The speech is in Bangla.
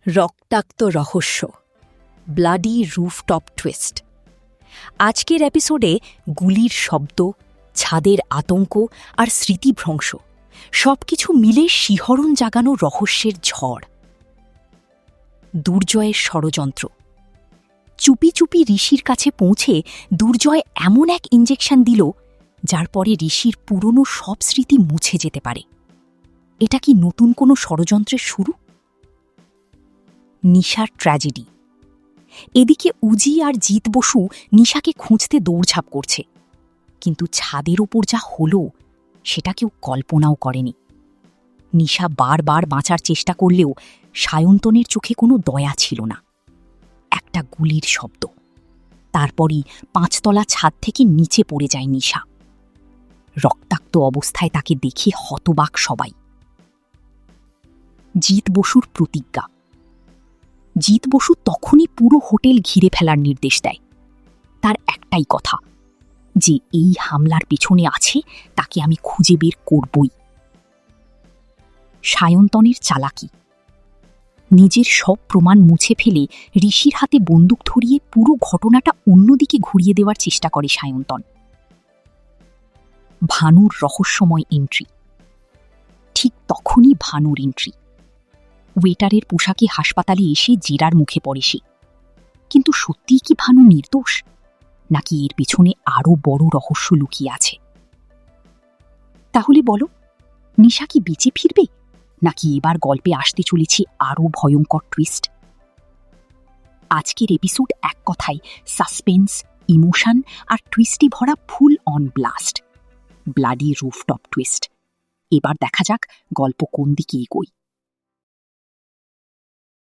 রক্তাক্ত রহস্য, ব্লাডি রুফটপ টুইস্ট। আজকের এপিসোডে গুলির শব্দ, ছাদের আতঙ্ক আর স্মৃতিভ্রংশ সবকিছু মিলে শিহরণ জাগানো রহস্যের ঝড়। দুর্জয়ের ষড়যন্ত্র। চুপি চুপি ঋষির কাছে পৌঁছে দুর্জয় এমন এক ইঞ্জেকশন দিল যার পরে ঋষির পুরনো সব স্মৃতি মুছে যেতে পারে। এটা কি নতুন কোনো ষড়যন্ত্রের শুরু? নিশার ট্র্যাজেডি। এদিকে উজি আর জিত বসু নিশাকে খুঁজতে দৌড়ঝাঁপ করছে, কিন্তু ছাদের ওপর যা হলো সেটা কেউ কল্পনাও করেনি। নিশা বারবার বাঁচার চেষ্টা করলেও সায়ন্তনের চোখে কোনো দয়া ছিল না। একটা গুলির শব্দ, তারপরই 5 তলা ছাদ থেকে নিচে পড়ে যায় নিশা। রক্তাক্ত অবস্থায় তাকে দেখে হতবাক সবাই। জিত বসুর প্রতিজ্ঞা। জিত বসু তখনই পুরো হোটেল ঘিরে ফেলার নির্দেশ দেয়। তার একটাই কথা, যে এই হামলার পেছনে আছে তাকে আমি খুঁজে বের করবই। সায়ন্তনের চালাকি। নিজের সব প্রমাণ মুছে ফেলে ঋষির হাতে বন্দুক ধরিয়ে পুরো ঘটনাটা অন্যদিকে ঘুরিয়ে দেওয়ার চেষ্টা করে সায়ন্তন। ভানুর রহস্যময় এন্ট্রি। ঠিক তখনই ভানুর এন্ট্রি। ওয়েটারের পোশাকে হাসপাতালে এসে জেরার মুখে পড়ে সে। কিন্তু সত্যিই কি ভানু নির্দোষ, নাকি এর পেছনে আরও বড় রহস্য লুকিয়ে আছে? তাহলে বলো, নিশা কি বেঁচে ফিরবে, নাকি এবার গল্পে আসতে চলেছে আরও ভয়ঙ্কর টুইস্ট? আজকের এপিসোড এক কথায় সাসপেন্স, ইমোশন আর টুইস্টে ভরা full on blast. Bloody rooftop twist. এবার দেখা যাক গল্প কোন দিকে এগোয়।